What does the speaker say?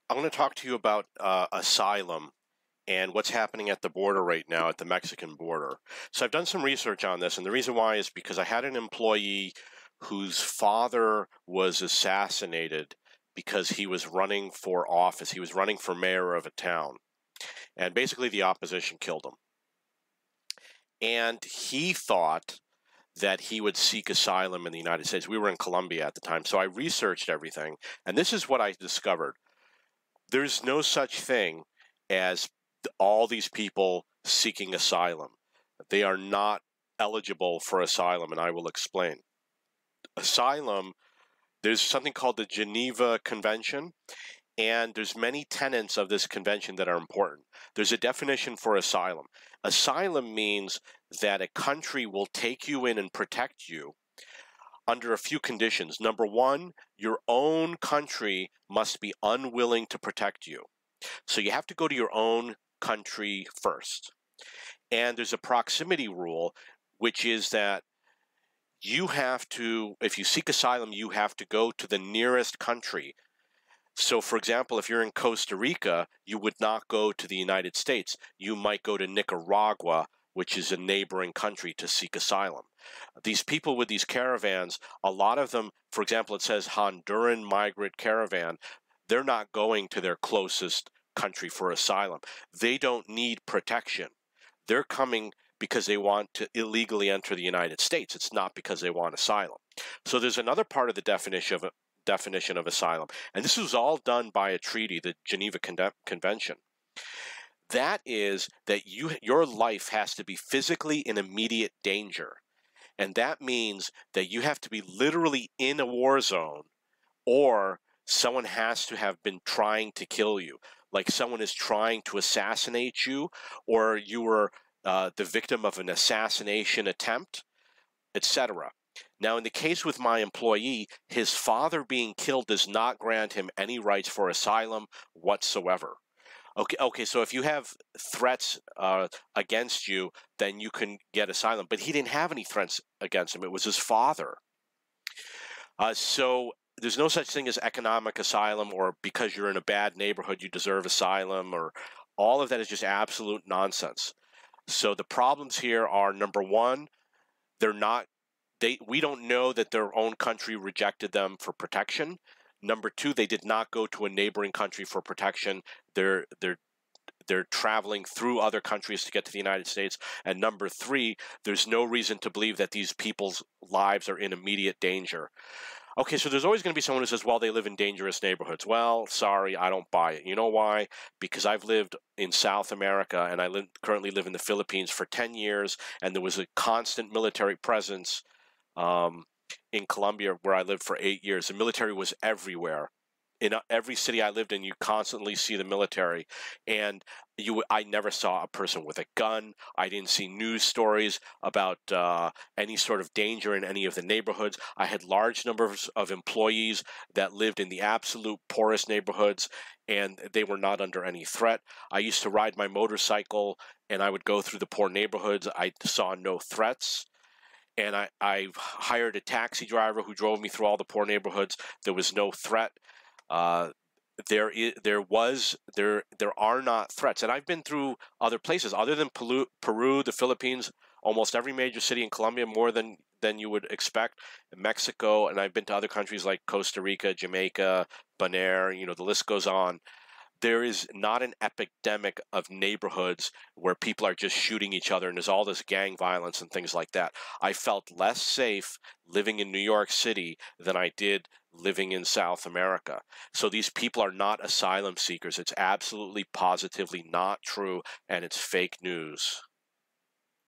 I'm going to talk to you about asylum and what's happening at the border right now, at the Mexican border. So I've done some research on this, and the reason why is because I had an employee whose father was assassinated because he was running for office. He was running for mayor of a town, and basically the opposition killed him. And he thought that he would seek asylum in the United States. We were in Colombia at the time, so I researched everything, and this is what I discovered. There's no such thing as all these people seeking asylum. They are not eligible for asylum, and I will explain. Asylum, there's something called the Geneva Convention, and there's many tenets of this convention that are important. There's a definition for asylum. Asylum means that a country will take you in and protect you under a few conditions. Number one, your own country must be unwilling to protect you. So you have to go to your own country first. And there's a proximity rule, which is that you have to, if you seek asylum, you have to go to the nearest country. So, for example, if you're in Costa Rica, you would not go to the United States. You might go to Nicaragua, which is a neighboring country, to seek asylum. These people with these caravans, a lot of them, for example, it says Honduran migrant caravan, they're not going to their closest country for asylum. They don't need protection. They're coming because they want to illegally enter the United States. It's not because they want asylum. So there's another part of the definition of asylum, and this was all done by a treaty, the Geneva Convention. That is that your life has to be physically in immediate danger. And that means that you have to be literally in a war zone, or someone has to have been trying to kill you. Like someone is trying to assassinate you, or you were the victim of an assassination attempt, etc. Now, in the case with my employee, his father being killed does not grant him any rights for asylum whatsoever. Okay, so if you have threats against you, then you can get asylum. But he didn't have any threats against him. It was his father. So there's no such thing as economic asylum, or because you're in a bad neighborhood, you deserve asylum, or all of that is just absolute nonsense. So the problems here are, number one, we don't know that their own country rejected them for protection. Number two, they did not go to a neighboring country for protection. They're traveling through other countries to get to the United States. And number three, there's no reason to believe that these people's lives are in immediate danger. Okay, so there's always going to be someone who says, well, they live in dangerous neighborhoods. Well, sorry, I don't buy it. You know why? Because I've lived in South America, and I currently live in the Philippines for 10 years, and there was a constant military presence in Colombia, where I lived for 8 years. The military was everywhere. In every city I lived in, you constantly see the military, and I never saw a person with a gun. I didn't see news stories about any sort of danger in any of the neighborhoods. I had large numbers of employees that lived in the absolute poorest neighborhoods, and they were not under any threat. I used to ride my motorcycle, and I would go through the poor neighborhoods. I saw no threats. And I hired a taxi driver who drove me through all the poor neighborhoods. There was no threat. There are not threats. And I've been through other places other than Peru, the Philippines, almost every major city in Colombia, more than you would expect, Mexico, and I've been to other countries like Costa Rica, Jamaica, Bonaire, the list goes on. There is not an epidemic of neighborhoods where people are just shooting each other and there's all this gang violence and things like that. I felt less safe living in New York City than I did living in South America. So these people are not asylum seekers. It's absolutely positively not true, and it's fake news.